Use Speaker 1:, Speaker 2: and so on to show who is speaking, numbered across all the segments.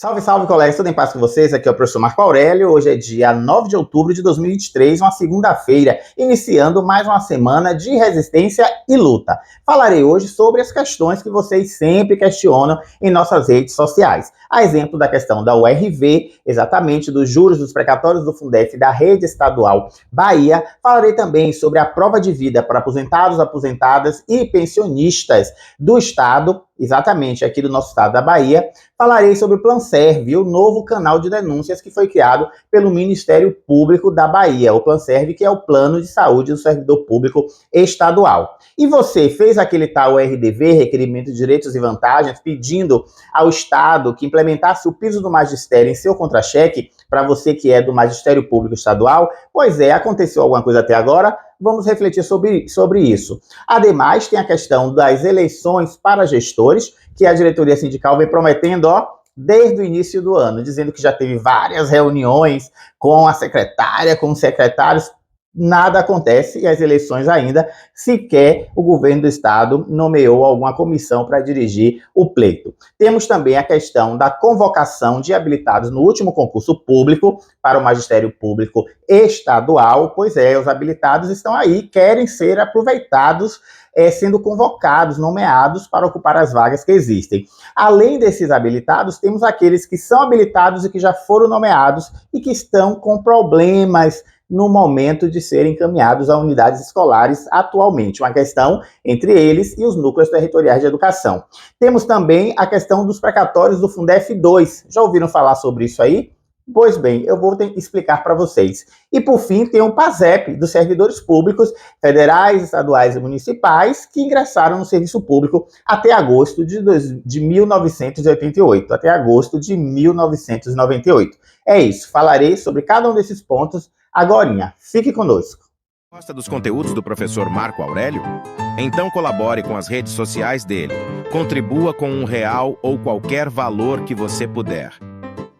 Speaker 1: Salve, salve, colegas, tudo em paz com vocês? Aqui é o professor Marco Aurélio. Hoje é dia 9 de outubro de 2023, uma segunda-feira, iniciando mais uma semana de resistência e luta. Falarei hoje sobre as questões que vocês sempre questionam em nossas redes sociais. A exemplo da questão da URV, exatamente dos juros dos precatórios do Fundef da rede estadual Bahia. Falarei também sobre a prova de vida para aposentados, aposentadas e pensionistas do estado, exatamente aqui do nosso estado da Bahia. Falarei sobre o Planserve, o novo canal de denúncias que foi criado pelo Ministério Público da Bahia, o Planserve, que é o Plano de Saúde do Servidor Público Estadual. E você fez aquele tal RDV, Requerimento de Direitos e Vantagens, pedindo ao Estado que implementasse o piso do magistério em seu contra-cheque, para você que é do Magistério Público Estadual? Pois é, aconteceu alguma coisa até agora? Vamos refletir sobre isso. Ademais, tem a questão das eleições para gestores, que a diretoria sindical vem prometendo, desde o início do ano, dizendo que já teve várias reuniões com a secretária, com os secretários. Nada acontece e as eleições ainda, sequer o governo do estado nomeou alguma comissão para dirigir o pleito. Temos também a questão da convocação de habilitados no último concurso público para o Magistério Público Estadual. Pois é, os habilitados estão aí, querem ser aproveitados, sendo convocados, nomeados para ocupar as vagas que existem. Além desses habilitados, temos aqueles que são habilitados e que já foram nomeados e que estão com problemas no momento de serem encaminhados a unidades escolares atualmente. Uma questão entre eles e os núcleos territoriais de educação. Temos também a questão dos precatórios do Fundef 2. Já ouviram falar sobre isso aí? Pois bem, eu vou explicar para vocês. E por fim, tem o PASEP, dos servidores públicos federais, estaduais e municipais que ingressaram no serviço público até agosto de 1988, até agosto de 1998. É isso, falarei sobre cada um desses pontos agorinha. Fique conosco.
Speaker 2: Gosta dos conteúdos do professor Marco Aurélio? Então colabore com as redes sociais dele. Contribua com R$1 ou qualquer valor que você puder.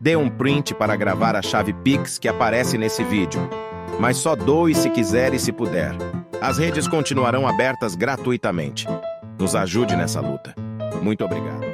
Speaker 2: Dê um print para gravar a chave Pix que aparece nesse vídeo. Mas só doe se quiser e se puder. As redes continuarão abertas gratuitamente. Nos ajude nessa luta. Muito obrigado.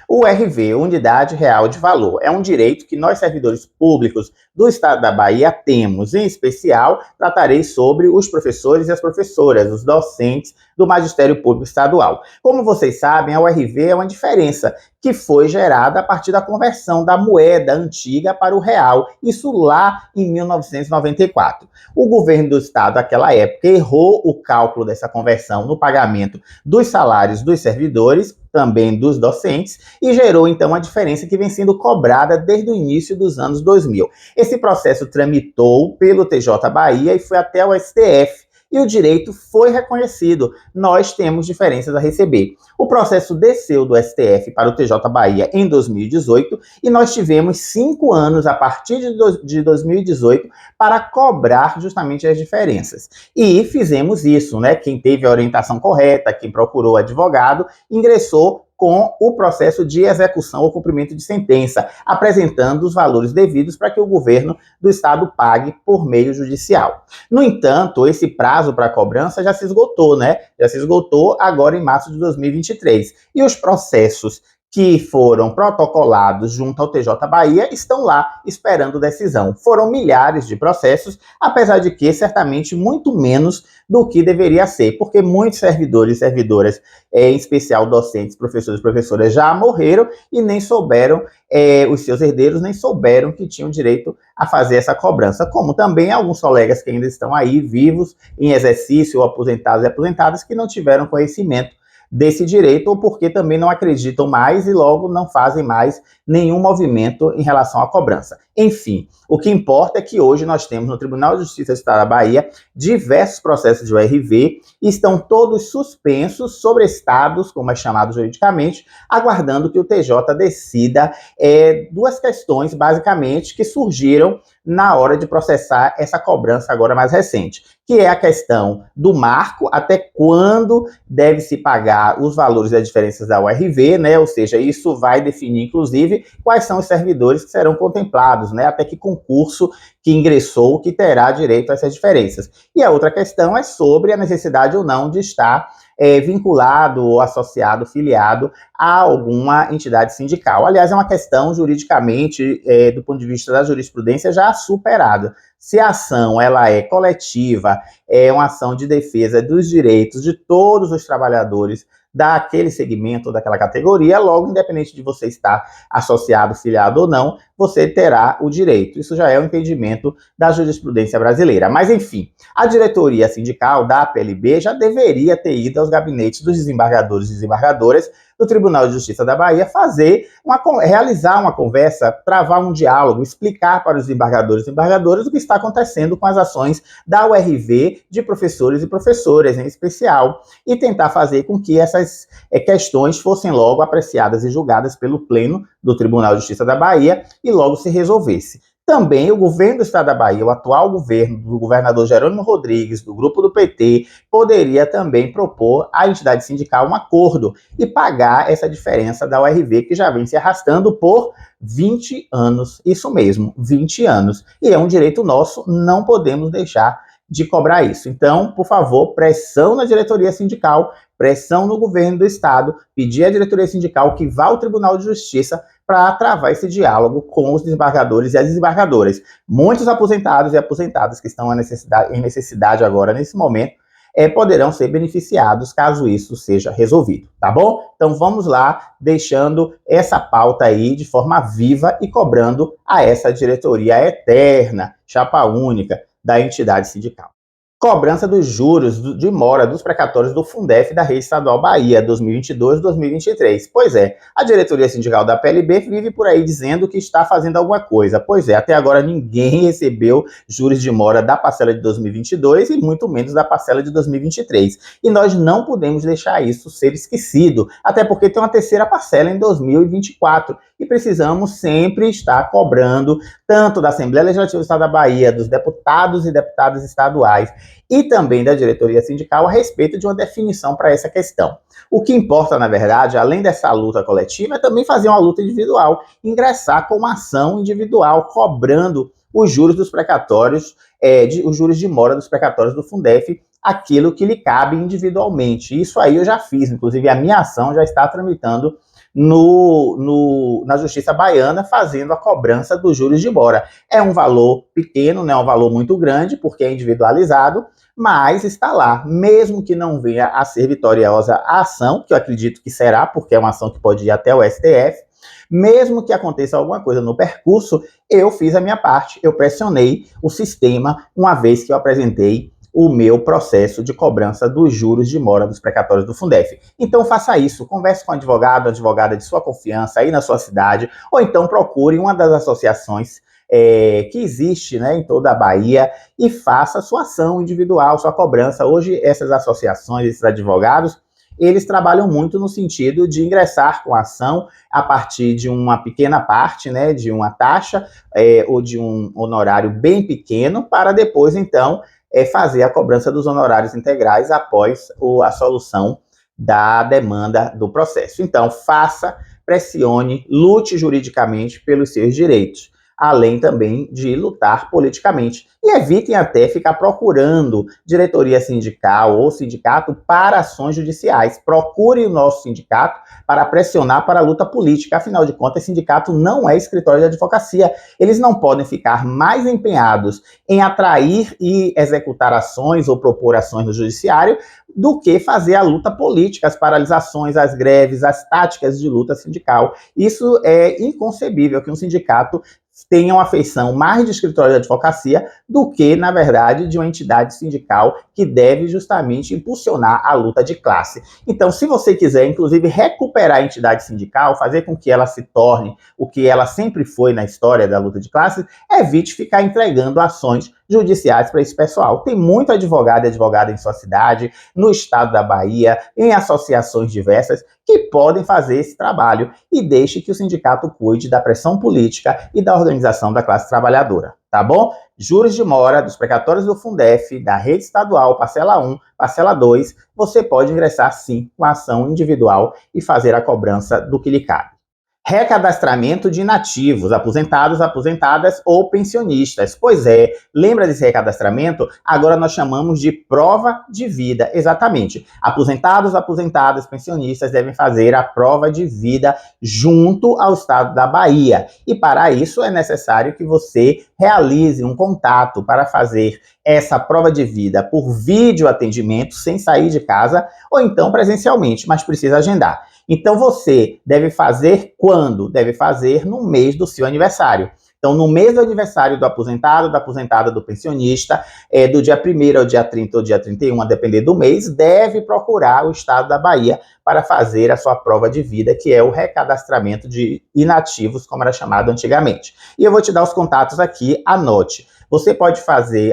Speaker 1: O RV, Unidade Real de Valor, é um direito que nós, servidores públicos do estado da Bahia, temos. Em especial, tratarei sobre os professores e as professoras, os docentes do Magistério Público Estadual. Como vocês sabem, a URV é uma diferença que foi gerada a partir da conversão da moeda antiga para o real, isso lá em 1994. O governo do estado, naquela época, errou o cálculo dessa conversão no pagamento dos salários dos servidores, também dos docentes, e gerou então uma diferença que vem sendo cobrada desde o início dos anos 2000. Esse processo tramitou pelo TJ Bahia e foi até o STF. E o direito foi reconhecido. Nós temos diferenças a receber. O processo desceu do STF para o TJ Bahia em 2018 e nós tivemos 5 anos a partir de 2018 para cobrar justamente as diferenças. E fizemos isso, né? Quem teve a orientação correta, quem procurou advogado, ingressou com o processo de execução ou cumprimento de sentença, apresentando os valores devidos para que o governo do estado pague por meio judicial. No entanto, esse prazo para cobrança já se esgotou, né? Já se esgotou agora em março de 2023. E os processos que foram protocolados junto ao TJ Bahia estão lá esperando decisão. Foram milhares de processos, apesar de que certamente muito menos do que deveria ser, porque muitos servidores e servidoras, em especial docentes, professores e professoras, já morreram e nem souberam, os seus herdeiros nem souberam que tinham direito a fazer essa cobrança, como também alguns colegas que ainda estão aí vivos, em exercício, ou aposentados e aposentadas, que não tiveram conhecimento desse direito, ou porque também não acreditam mais e logo não fazem mais nenhum movimento em relação à cobrança. Enfim, o que importa é que hoje nós temos no Tribunal de Justiça do Estado da Bahia diversos processos de URV e estão todos suspensos, sobrestados, como é chamado juridicamente, aguardando que o TJ decida duas questões, basicamente, que surgiram na hora de processar essa cobrança agora mais recente, que é a questão do marco, até quando deve se pagar os valores das diferenças da URV, né? Ou seja, isso vai definir, inclusive, quais são os servidores que serão contemplados, né? Até que concurso que ingressou que terá direito a essas diferenças. E a outra questão é sobre a necessidade ou não de estar vinculado ou associado, filiado a alguma entidade sindical. Aliás, é uma questão juridicamente, do ponto de vista da jurisprudência, já superada. Se a ação ela é coletiva, é uma ação de defesa dos direitos de todos os trabalhadores daquele segmento, daquela categoria, logo, independente de você estar associado, filiado ou não, você terá o direito. Isso já é um entendimento da jurisprudência brasileira. Mas, enfim, a diretoria sindical da PLB já deveria ter ido aos gabinetes dos desembargadores e desembargadoras do Tribunal de Justiça da Bahia realizar uma conversa, travar um diálogo, explicar para os desembargadores e desembargadoras o que está acontecendo com as ações da URV de professores e professoras, em especial, e tentar fazer com que essas questões fossem logo apreciadas e julgadas pelo Pleno do Tribunal de Justiça da Bahia e logo se resolvesse. Também o governo do estado da Bahia, o atual governo do governador Jerônimo Rodrigues, do grupo do PT, poderia também propor à entidade sindical um acordo e pagar essa diferença da URV, que já vem se arrastando por 20 anos. Isso mesmo, 20 anos. E é um direito nosso, não podemos deixar de cobrar isso. Então, por favor, pressão na diretoria sindical, pressão no governo do estado, pedir à diretoria sindical que vá ao Tribunal de Justiça para travar esse diálogo com os desembargadores e as desembargadoras. Muitos aposentados e aposentadas que estão em necessidade agora, nesse momento, poderão ser beneficiados caso isso seja resolvido, tá bom? Então vamos lá, deixando essa pauta aí de forma viva e cobrando a essa diretoria eterna, chapa única da entidade sindical. Cobrança dos juros de mora dos precatórios do Fundef da Rede Estadual Bahia 2022-2023. Pois é, a diretoria sindical da PLB vive por aí dizendo que está fazendo alguma coisa. Pois é, até agora ninguém recebeu juros de mora da parcela de 2022 e muito menos da parcela de 2023. E nós não podemos deixar isso ser esquecido, até porque tem uma terceira parcela em 2024 e precisamos sempre estar cobrando tanto da Assembleia Legislativa do Estado da Bahia, dos deputados e deputadas estaduais e também da diretoria sindical a respeito de uma definição para essa questão. O que importa, na verdade, além dessa luta coletiva, é também fazer uma luta individual, ingressar com uma ação individual, cobrando os juros dos precatórios, os juros de mora dos precatórios do Fundef, aquilo que lhe cabe individualmente. Isso aí eu já fiz, inclusive a minha ação já está tramitando na Justiça Baiana, fazendo a cobrança dos juros de mora. É um valor pequeno, não é um valor muito grande, porque é individualizado, mas está lá. Mesmo que não venha a ser vitoriosa a ação, que eu acredito que será, porque é uma ação que pode ir até o STF, mesmo que aconteça alguma coisa no percurso, eu fiz a minha parte, eu pressionei o sistema, uma vez que eu apresentei o meu processo de cobrança dos juros de mora dos precatórios do Fundef. Então faça isso, converse com o advogado, advogada de sua confiança aí na sua cidade, ou então procure uma das associações que existe, né, em toda a Bahia e faça sua ação individual, sua cobrança. Hoje essas associações, esses advogados, eles trabalham muito no sentido de ingressar com a ação a partir de uma pequena parte, né, de uma taxa ou de um honorário bem pequeno, para depois, então, fazer a cobrança dos honorários integrais após a solução da demanda do processo. Então, faça, pressione, lute juridicamente pelos seus direitos, além também de lutar politicamente. E evitem até ficar procurando diretoria sindical ou sindicato para ações judiciais. Procure o nosso sindicato para pressionar para a luta política. Afinal de contas, sindicato não é escritório de advocacia. Eles não podem ficar mais empenhados em atrair e executar ações ou propor ações no judiciário do que fazer a luta política, as paralisações, as greves, as táticas de luta sindical. Isso é inconcebível que um sindicato tenha uma feição mais de escritório de advocacia do que, na verdade, de uma entidade sindical que deve justamente impulsionar a luta de classe. Então, se você quiser, inclusive, recuperar a entidade sindical, fazer com que ela se torne o que ela sempre foi na história da luta de classe, evite ficar entregando ações judiciais para esse pessoal. Tem muito advogado e advogada em sua cidade, no estado da Bahia, em associações diversas, que podem fazer esse trabalho e deixe que o sindicato cuide da pressão política e da organização da classe trabalhadora, tá bom? Juros de mora dos precatórios do Fundef, da rede estadual, parcela 1, parcela 2, você pode ingressar sim com a ação individual e fazer a cobrança do que lhe cabe. Recadastramento de inativos, aposentados, aposentadas ou pensionistas. Pois é, lembra desse recadastramento? Agora nós chamamos de prova de vida. Exatamente. Aposentados, aposentadas, pensionistas devem fazer a prova de vida junto ao estado da Bahia. E para isso é necessário que você realize um contato para fazer essa prova de vida por vídeo atendimento, sem sair de casa, ou então presencialmente, mas precisa agendar. Então você deve fazer quando? Deve fazer no mês do seu aniversário. Então, no mês do aniversário do aposentado, da aposentada, do pensionista, do dia 1º ao dia 30 ou dia 31, a depender do mês, deve procurar o estado da Bahia para fazer a sua prova de vida, que é o recadastramento de inativos, como era chamado antigamente. E eu vou te dar os contatos aqui, anote. Você pode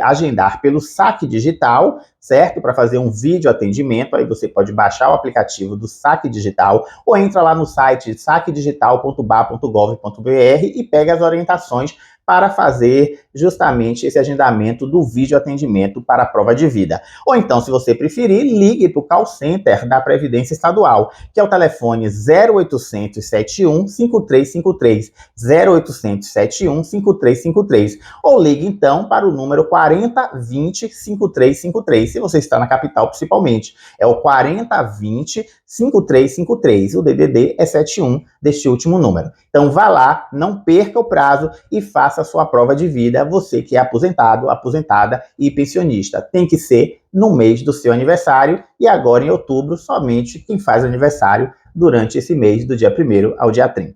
Speaker 1: agendar pelo Saque Digital, certo? Para fazer um vídeo atendimento, aí você pode baixar o aplicativo do Saque Digital ou entra lá no site saquedigital.ba.gov.br e pega as orientações para fazer justamente esse agendamento do vídeo atendimento para a prova de vida. Ou então, se você preferir, ligue para o call center da Previdência Estadual, que é o telefone 0800 71 5353, 0800 71 5353, ou ligue então para o número 4020 5353, se você está na capital principalmente, é o 4020 5353, o DDD é 71 deste último número. Então vá lá, não perca o prazo e faça a sua prova de vida, você que é aposentado, aposentada e pensionista. Tem que ser no mês do seu aniversário e agora em outubro, somente quem faz aniversário durante esse mês, do dia 1º ao dia 30.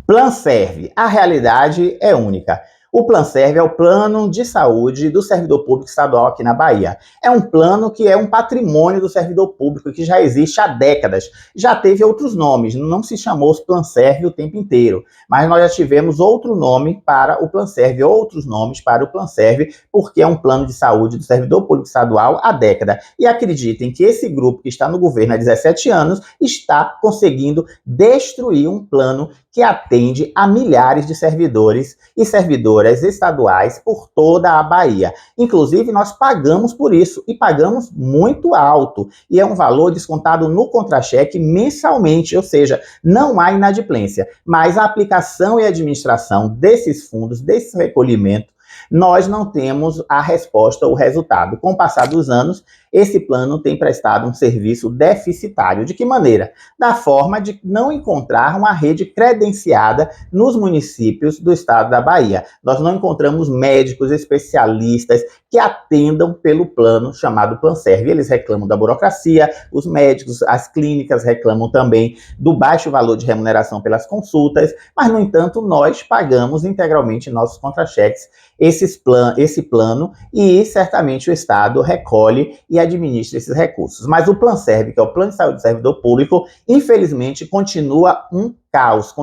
Speaker 1: Planserve, a realidade é única. O Planserve é o plano de saúde do servidor público estadual aqui na Bahia. É um plano que é um patrimônio do servidor público que já existe há décadas. Já teve outros nomes, não se chamou Planserve o tempo inteiro, mas nós já tivemos outro nome para o Planserve, outros nomes para o Planserve, porque é um plano de saúde do servidor público estadual há década. E acreditem que esse grupo que está no governo há 17 anos está conseguindo destruir um plano que atende a milhares de servidores e servidoras estaduais por toda a Bahia. Inclusive, nós pagamos por isso, e pagamos muito alto. E é um valor descontado no contra-cheque mensalmente, ou seja, não há inadimplência. Mas a aplicação e administração desses fundos, desse recolhimento, nós não temos a resposta, o resultado. Com o passar dos anos, esse plano tem prestado um serviço deficitário. De que maneira? Da forma de não encontrar uma rede credenciada nos municípios do estado da Bahia. Nós não encontramos médicos especialistas que atendam pelo plano chamado Planserve. Eles reclamam da burocracia, os médicos, as clínicas reclamam também do baixo valor de remuneração pelas consultas, mas, no entanto, nós pagamos integralmente nossos contra-cheques esse plano e certamente o Estado recolhe e administra esses recursos. Mas o Planserve, que é o Plano de Saúde do Servidor Público, infelizmente continua um caos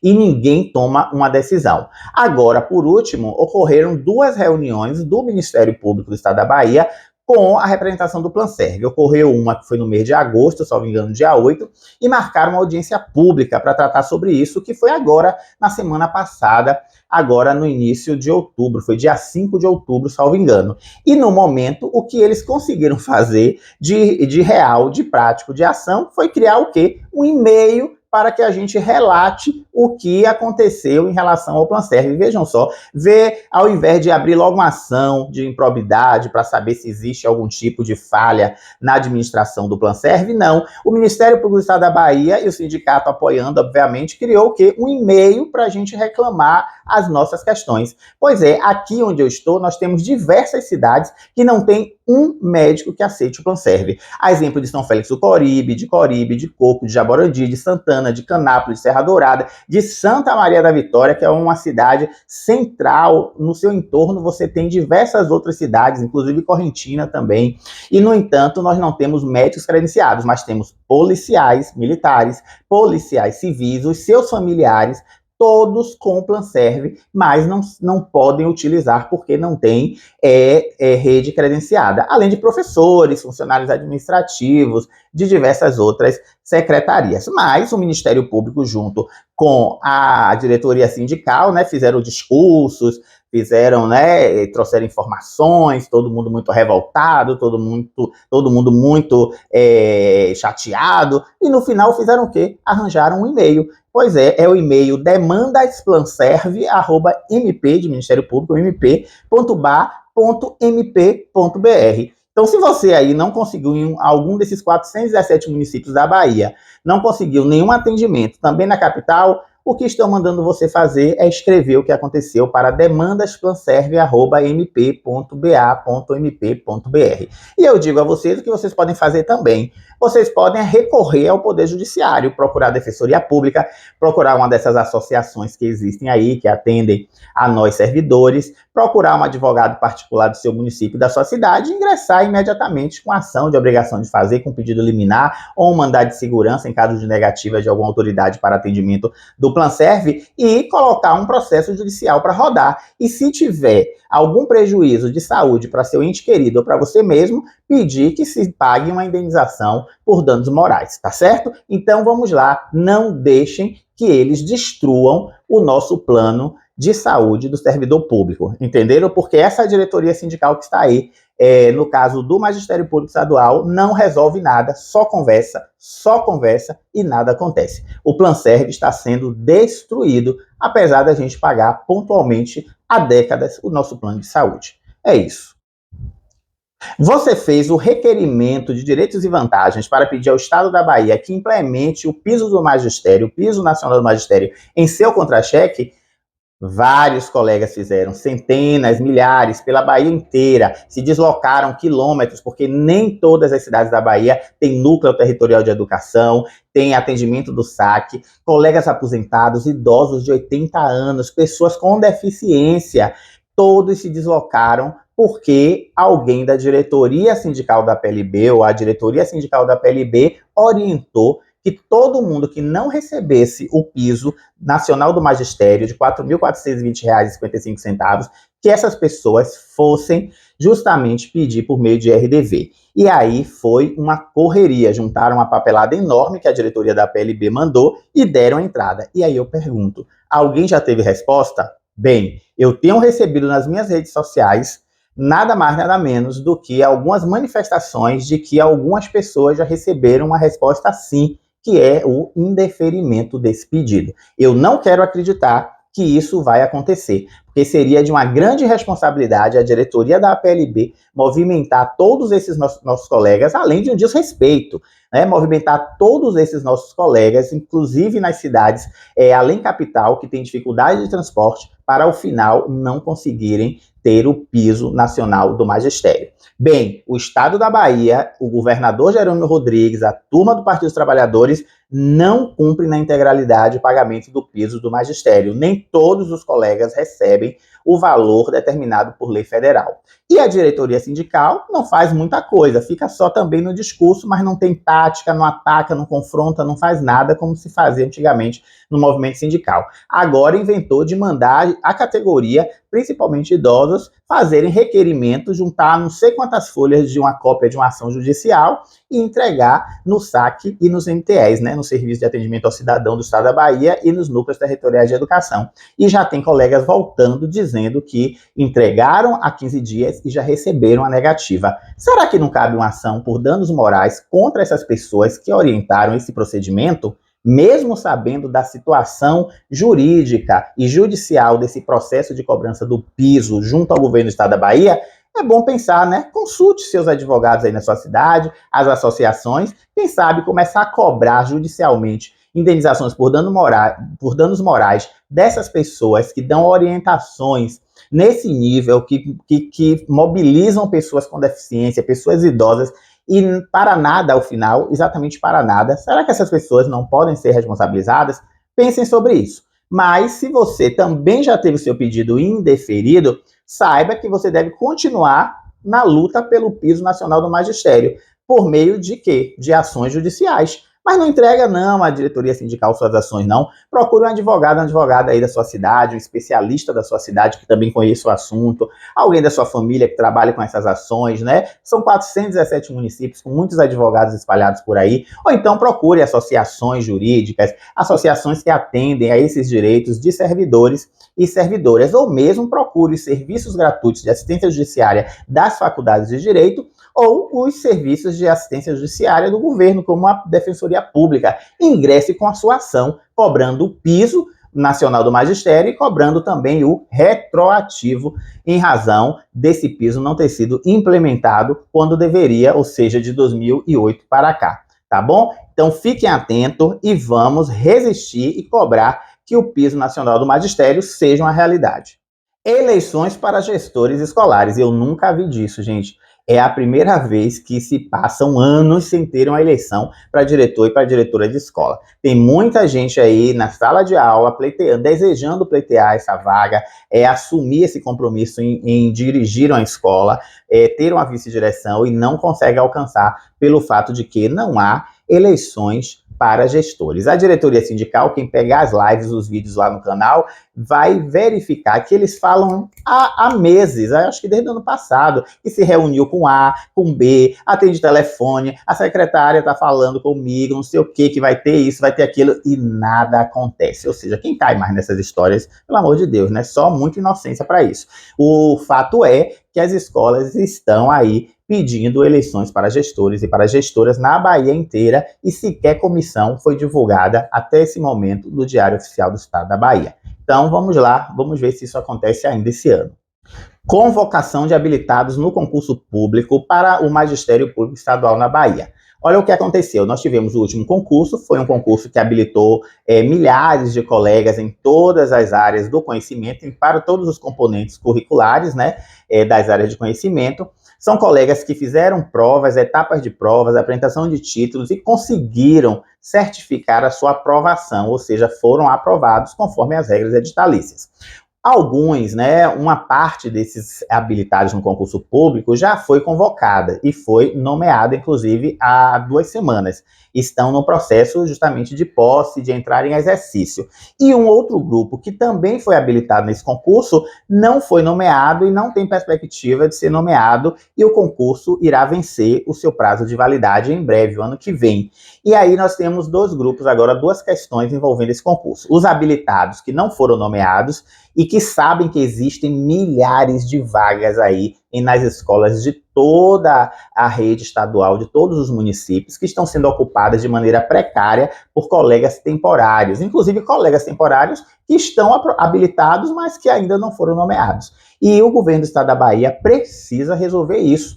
Speaker 1: e ninguém toma uma decisão. Agora, por último, ocorreram 2 reuniões do Ministério Público do Estado da Bahia com a representação do Planserve. Ocorreu uma que foi no mês de agosto, salvo engano, dia 8, e marcaram uma audiência pública para tratar sobre isso, que foi agora, na semana passada, agora no início de outubro, foi dia 5 de outubro, salvo engano. E no momento, o que eles conseguiram fazer de real, de prático, de ação, foi criar o quê? Um e-mail para que a gente relate o que aconteceu em relação ao Planserve. Vejam só, ao invés de abrir logo uma ação de improbidade para saber se existe algum tipo de falha na administração do Planserve, não. O Ministério Público do Estado da Bahia e o sindicato apoiando, obviamente, criou o quê? Um e-mail para a gente reclamar as nossas questões. Pois é, aqui onde eu estou, nós temos diversas cidades que não tem um médico que aceite o Planserve. A exemplo de São Félix do Corribe, de Coco, de Jaborandi, de Santana, de Canápolis, de Serra Dourada, de Santa Maria da Vitória, que é uma cidade central. No seu entorno você tem diversas outras cidades, inclusive Correntina também. E, no entanto, nós não temos médicos credenciados, mas temos policiais militares, policiais civis, os seus familiares, todos com o Planserve, mas não podem utilizar porque não tem rede credenciada. Além de professores, funcionários administrativos, de diversas outras secretarias. Mas o Ministério Público, junto com a diretoria sindical, fizeram discursos, fizeram, né, trouxeram informações, todo mundo muito revoltado, todo mundo muito chateado, e no final fizeram o quê? Arranjaram um e-mail. Pois é o e-mail demandasplansserve@mp, de Ministério Público, mp.ba.mp.br. Então, se você aí não conseguiu em algum desses 417 municípios da Bahia, não conseguiu nenhum atendimento também na capital, o que estão mandando você fazer é escrever o que aconteceu para demandasplansserve@mp.ba.mp.br. E eu digo a vocês o que vocês podem fazer também. Vocês podem recorrer ao Poder Judiciário, procurar a Defensoria Pública, procurar uma dessas associações que existem aí, que atendem a nós servidores, procurar um advogado particular do seu município, da sua cidade, e ingressar imediatamente com ação de obrigação de fazer, com pedido liminar ou um mandado de segurança em caso de negativa de alguma autoridade para atendimento do Planserve e colocar um processo judicial para rodar. E se tiver algum prejuízo de saúde para seu ente querido ou para você mesmo, pedir que se pague uma indenização por danos morais, tá certo? Então vamos lá, não deixem que eles destruam o nosso plano de saúde do servidor público, entenderam? Porque essa diretoria sindical que está aí, no caso do Magistério Público Estadual, não resolve nada, só conversa e nada acontece. O Planserve está sendo destruído, apesar da gente pagar pontualmente há décadas o nosso plano de saúde. É isso. Você fez o requerimento de direitos e vantagens para pedir ao Estado da Bahia que implemente o piso do magistério, o piso nacional do magistério, em seu contra-cheque? Vários colegas fizeram, centenas, milhares, pela Bahia inteira, se deslocaram quilômetros, porque nem todas as cidades da Bahia têm núcleo territorial de educação, tem atendimento do SAC, colegas aposentados, idosos de 80 anos, pessoas com deficiência, todos se deslocaram porque alguém da diretoria sindical da PLB ou a diretoria sindical da PLB orientou que todo mundo que não recebesse o piso nacional do magistério de R$ 4.420,55, que essas pessoas fossem justamente pedir por meio de RDV. E aí foi uma correria, juntaram uma papelada enorme que a diretoria da PLB mandou e deram entrada. E aí eu pergunto, alguém já teve resposta? Bem, eu tenho recebido nas minhas redes sociais nada mais, nada menos do que algumas manifestações de que algumas pessoas já receberam uma resposta sim, que é o indeferimento desse pedido. Eu não quero acreditar que isso vai acontecer, porque seria de uma grande responsabilidade a diretoria da APLB movimentar todos esses nossos colegas, além de um desrespeito, né? Movimentar todos esses nossos colegas, inclusive nas cidades além capital, que tem dificuldade de transporte, para ao final não conseguirem ter o piso nacional do magistério. Bem, o Estado da Bahia, o governador Jerônimo Rodrigues, a turma do Partido dos Trabalhadores, não cumpre na integralidade o pagamento do piso do magistério. Nem todos os colegas recebem o valor determinado por lei federal. E a diretoria sindical não faz muita coisa, fica só também no discurso, mas não tem tática, não ataca, não confronta, não faz nada como se fazia antigamente no movimento sindical. Agora inventou de mandar a categoria, principalmente idosos, fazerem requerimento, juntar não sei quantas folhas de uma cópia de uma ação judicial e entregar no SAC e nos NTEs, né, no Serviço de Atendimento ao Cidadão do Estado da Bahia e nos núcleos territoriais de educação. E já tem colegas voltando dizendo que entregaram há 15 dias e já receberam a negativa. Será que não cabe uma ação por danos morais contra essas pessoas que orientaram esse procedimento? Mesmo sabendo da situação jurídica e judicial desse processo de cobrança do piso junto ao governo do Estado da Bahia, é bom pensar, né? Consulte seus advogados aí na sua cidade, as associações, quem sabe começar a cobrar judicialmente indenizações por danos morais dessas pessoas que dão orientações nesse nível, que mobilizam pessoas com deficiência, pessoas idosas, e para nada, ao final, exatamente para nada. Será que essas pessoas não podem ser responsabilizadas? Pensem sobre isso. Mas se você também já teve o seu pedido indeferido, saiba que você deve continuar na luta pelo piso nacional do magistério. Por meio de quê? De ações judiciais. Mas não entrega não a diretoria sindical suas ações não. Procure um advogado, uma advogada aí da sua cidade, um especialista da sua cidade que também conheça o assunto, alguém da sua família que trabalhe com essas ações, né? São 417 municípios com muitos advogados espalhados por aí. Ou então procure associações jurídicas, associações que atendem a esses direitos de servidores e servidoras, ou mesmo procure os serviços gratuitos de assistência judiciária das faculdades de direito ou os serviços de assistência judiciária do governo, como a Defensoria Pública. Ingresse com a sua ação, cobrando o piso nacional do magistério e cobrando também o retroativo em razão desse piso não ter sido implementado quando deveria, ou seja, de 2008 para cá, tá bom? Então fiquem atentos e vamos resistir e cobrar que o piso nacional do magistério seja uma realidade. Eleições para gestores escolares. Eu nunca vi disso, gente. É a primeira vez que se passam anos sem ter uma eleição para diretor e para diretora de escola. Tem muita gente aí na sala de aula pleiteando, desejando pleitear essa vaga, assumir esse compromisso em dirigir uma escola, ter uma vice-direção e não consegue alcançar pelo fato de que não há eleições para gestores. A diretoria sindical, quem pegar as lives, os vídeos lá no canal, vai verificar que eles falam há meses, acho que desde o ano passado, que se reuniu com A, com B, atende telefone, a secretária está falando comigo, não sei o que vai ter isso, vai ter aquilo, e nada acontece. Ou seja, quem cai mais nessas histórias, pelo amor de Deus, né? Só muita inocência para isso. O fato é que as escolas estão aí pedindo eleições para gestores e para gestoras na Bahia inteira e sequer comissão foi divulgada até esse momento no Diário Oficial do Estado da Bahia. Então vamos lá, vamos ver se isso acontece ainda esse ano. Convocação de habilitados no concurso público para o Magistério Público Estadual na Bahia. Olha o que aconteceu, nós tivemos o último concurso, foi um concurso que habilitou milhares de colegas em todas as áreas do conhecimento, para todos os componentes curriculares, né, das áreas de conhecimento. São colegas que fizeram provas, etapas de provas, apresentação de títulos e conseguiram certificar a sua aprovação, ou seja, foram aprovados conforme as regras editalícias. Alguns, né, uma parte desses habilitados no concurso público já foi convocada e foi nomeada, inclusive, há 2 semanas. Estão no processo justamente de posse, de entrar em exercício. E um outro grupo que também foi habilitado nesse concurso não foi nomeado e não tem perspectiva de ser nomeado e o concurso irá vencer o seu prazo de validade em breve, o ano que vem. E aí nós temos 2 grupos agora, 2 questões envolvendo esse concurso. Os habilitados que não foram nomeados e que sabem que existem milhares de vagas aí nas escolas de toda a rede estadual, de todos os municípios, que estão sendo ocupadas de maneira precária por colegas temporários, inclusive colegas temporários que estão habilitados, mas que ainda não foram nomeados. E o governo do estado da Bahia precisa resolver isso,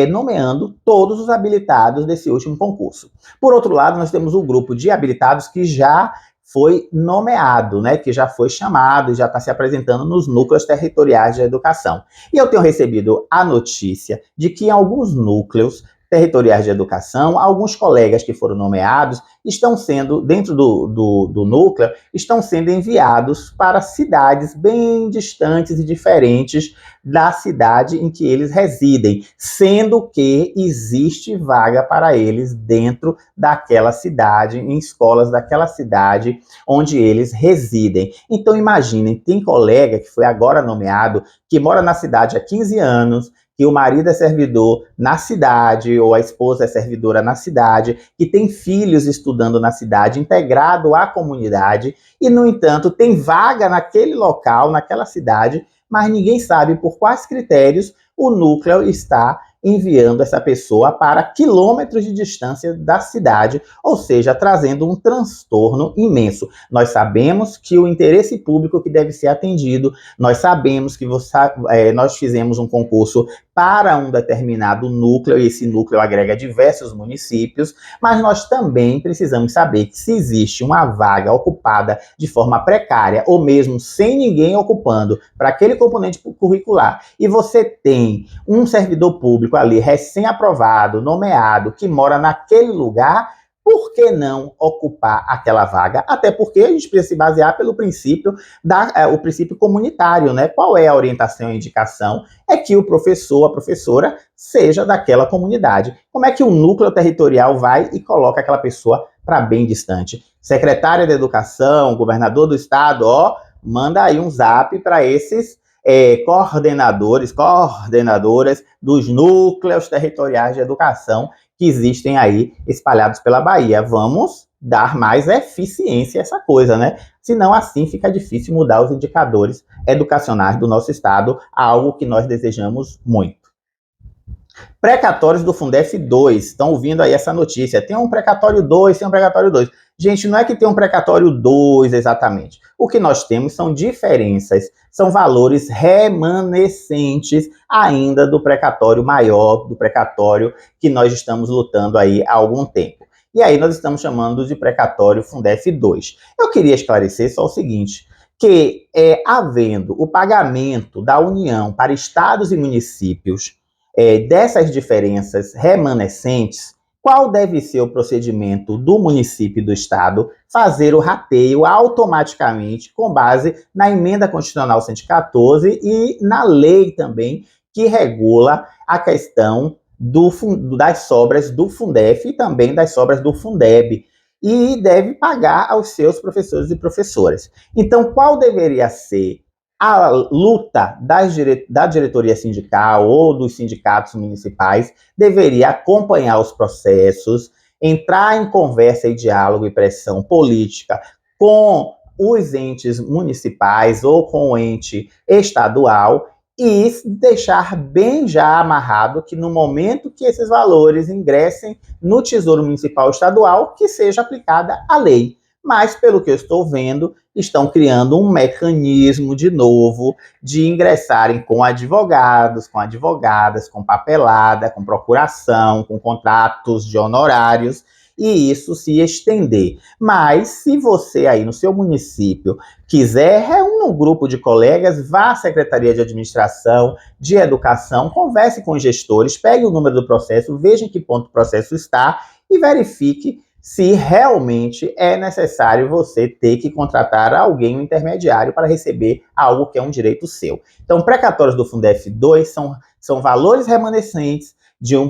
Speaker 1: nomeando todos os habilitados desse último concurso. Por outro lado, nós temos o grupo de habilitados que já foi nomeado, né, que já foi chamado, já está se apresentando nos núcleos territoriais de educação. E eu tenho recebido a notícia de que em alguns núcleos territoriais de educação, alguns colegas que foram nomeados estão sendo, dentro do núcleo, estão sendo enviados para cidades bem distantes e diferentes da cidade em que eles residem, sendo que existe vaga para eles dentro daquela cidade, em escolas daquela cidade onde eles residem. Então imaginem, tem colega que foi agora nomeado, que mora na cidade há 15 anos, que o marido é servidor na cidade, ou a esposa é servidora na cidade, que tem filhos estudando na cidade, integrado à comunidade, e, no entanto, tem vaga naquele local, naquela cidade, mas ninguém sabe por quais critérios o núcleo está enviando essa pessoa para quilômetros de distância da cidade, ou seja, trazendo um transtorno imenso. Nós sabemos que o interesse público que deve ser atendido, nós sabemos que nós fizemos um concurso para um determinado núcleo, e esse núcleo agrega diversos municípios, mas nós também precisamos saber que se existe uma vaga ocupada de forma precária, ou mesmo sem ninguém ocupando, para aquele componente curricular, e você tem um servidor público ali, recém-aprovado, nomeado, que mora naquele lugar, por que não ocupar aquela vaga? Até porque a gente precisa se basear pelo princípio, o princípio comunitário, né? Qual é a orientação e indicação? É que o professor, a professora, seja daquela comunidade. Como é que o núcleo territorial vai e coloca aquela pessoa para bem distante. Secretária de Educação, governador do estado, manda aí um zap para esses coordenadoras dos núcleos territoriais de educação que existem aí espalhados pela Bahia. Vamos dar mais eficiência a essa coisa, né? Senão assim fica difícil mudar os indicadores educacionais do nosso estado, algo que nós desejamos muito. Precatórios do Fundef 2, estão ouvindo aí essa notícia, tem um precatório 2, tem um precatório 2. Gente, não é que tem um precatório 2 exatamente. O que nós temos são diferenças, são valores remanescentes ainda do precatório maior, do precatório que nós estamos lutando aí há algum tempo. E aí nós estamos chamando de precatório Fundef 2. Eu queria esclarecer só o seguinte, que havendo o pagamento da União para estados e municípios dessas diferenças remanescentes, qual deve ser o procedimento do município e do estado? Fazer o rateio automaticamente com base na emenda constitucional 114 e na lei também que regula a questão das sobras do Fundef e também das sobras do Fundeb, e deve pagar aos seus professores e professoras. Então, qual deveria ser a luta da diretoria sindical ou dos sindicatos municipais? Deveria acompanhar os processos, entrar em conversa e diálogo e pressão política com os entes municipais ou com o ente estadual e deixar bem já amarrado que no momento que esses valores ingressem no Tesouro Municipal Estadual, que seja aplicada a lei. Mas, pelo que eu estou vendo, estão criando um mecanismo de novo de ingressarem com advogados, com advogadas, com papelada, com procuração, com contratos de honorários, e isso se estender. Mas, se você aí no seu município quiser, reúna um grupo de colegas, vá à Secretaria de Administração, de Educação, converse com os gestores, pegue o número do processo, veja em que ponto o processo está e verifique se realmente é necessário você ter que contratar alguém, um intermediário, para receber algo que é um direito seu. Então, precatórios do Fundef 2 são valores remanescentes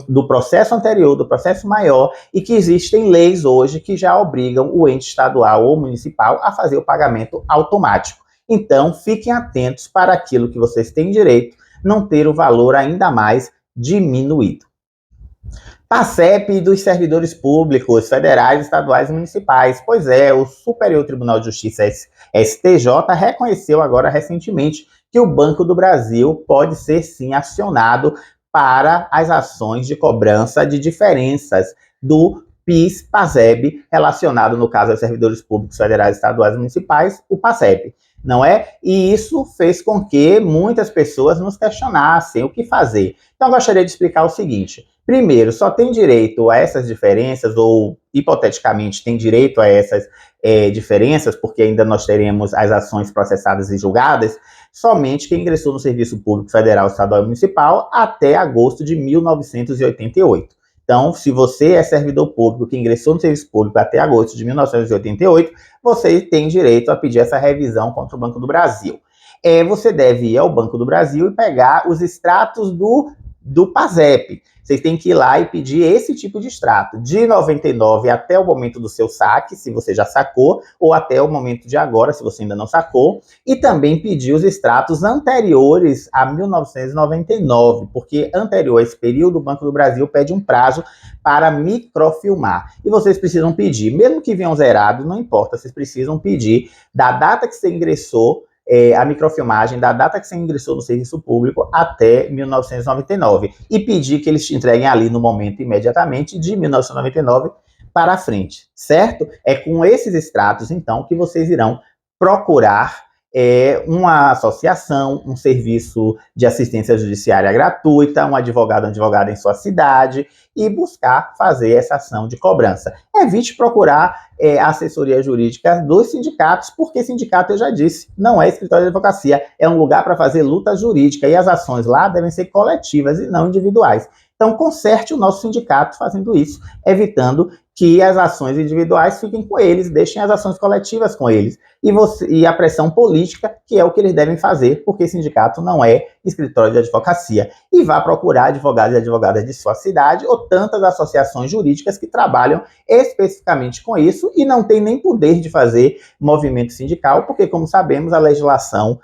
Speaker 1: do processo anterior, do processo maior, e que existem leis hoje que já obrigam o ente estadual ou municipal a fazer o pagamento automático. Então, fiquem atentos para aquilo que vocês têm direito não ter o valor ainda mais diminuído. PASEP dos servidores públicos federais, estaduais e municipais. Pois é, o Superior Tribunal de Justiça, STJ, reconheceu agora recentemente que o Banco do Brasil pode ser sim acionado para as ações de cobrança de diferenças do PIS-PASEB, relacionado, no caso, aos servidores públicos federais, estaduais e municipais, o PASEP, não é? E isso fez com que muitas pessoas nos questionassem o que fazer. Então, eu gostaria de explicar o seguinte. Primeiro, só tem direito a essas diferenças, ou hipoteticamente tem direito a essas diferenças, porque ainda nós teremos as ações processadas e julgadas, somente quem ingressou no Serviço Público Federal, Estadual e Municipal até agosto de 1988. Então, se você é servidor público que ingressou no Serviço Público até agosto de 1988, você tem direito a pedir essa revisão contra o Banco do Brasil. Você deve ir ao Banco do Brasil e pegar os extratos do PASEP. Vocês têm que ir lá e pedir esse tipo de extrato, de 99 até o momento do seu saque, se você já sacou, ou até o momento de agora, se você ainda não sacou, e também pedir os extratos anteriores a 1999, porque anterior a esse período, o Banco do Brasil pede um prazo para microfilmar. E vocês precisam pedir, mesmo que venham zerados, não importa, vocês precisam pedir da data que você ingressou, a microfilmagem da data que você ingressou no serviço público até 1999 e pedir que eles te entreguem ali no momento imediatamente de 1999 para frente, certo? É com esses extratos, então, que vocês irão procurar uma associação, um serviço de assistência judiciária gratuita, um advogado ou advogada em sua cidade e buscar fazer essa ação de cobrança. Evite procurar a assessoria jurídica dos sindicatos, porque sindicato, eu já disse, não é escritório de advocacia, é um lugar para fazer luta jurídica e as ações lá devem ser coletivas e não individuais. Então, conserte o nosso sindicato fazendo isso, evitando que as ações individuais fiquem com eles, deixem as ações coletivas com eles. E a pressão política, que é o que eles devem fazer, porque sindicato não é escritório de advocacia. E vá procurar advogados e advogadas de sua cidade ou tantas associações jurídicas que trabalham especificamente com isso e não tem nem poder de fazer movimento sindical, porque, como sabemos, a legislação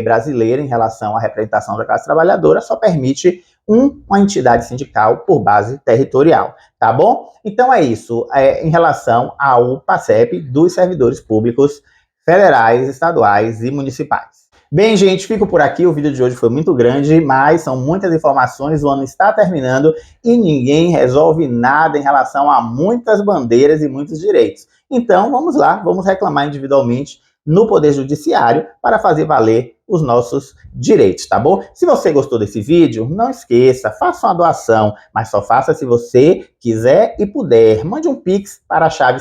Speaker 1: brasileira em relação à representação da classe trabalhadora só permite uma entidade sindical por base territorial, tá bom? Então é isso, em relação ao PASEP dos servidores públicos federais, estaduais e municipais. Bem, gente, fico por aqui, o vídeo de hoje foi muito grande, mas são muitas informações, o ano está terminando e ninguém resolve nada em relação a muitas bandeiras e muitos direitos. Então, vamos lá, vamos reclamar individualmente no Poder Judiciário para fazer valer os nossos direitos, tá bom? Se você gostou desse vídeo, não esqueça, faça uma doação, mas só faça se você quiser e puder. Mande um Pix para a chave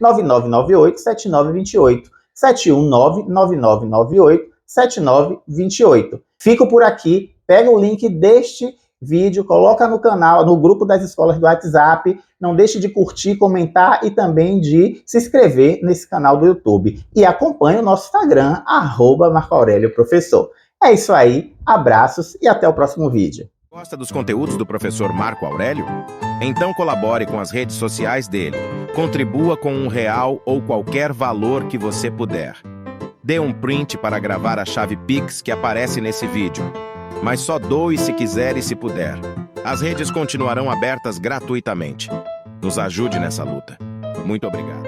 Speaker 1: 719-9998-7928. 719-9998-7928. Fico por aqui, pega o link deste vídeo, coloca no canal, no grupo das escolas do WhatsApp, não deixe de curtir, comentar e também de se inscrever nesse canal do YouTube. E acompanhe o nosso Instagram, @MarcoAurélioProfessor. É isso aí, abraços e até o próximo vídeo.
Speaker 2: Gosta dos conteúdos do professor Marco Aurélio? Então colabore com as redes sociais dele. Contribua com R$1 ou qualquer valor que você puder. Dê um print para gravar a chave Pix que aparece nesse vídeo. Mas só doe se quiser e se puder. As redes continuarão abertas gratuitamente. Nos ajude nessa luta. Muito obrigado.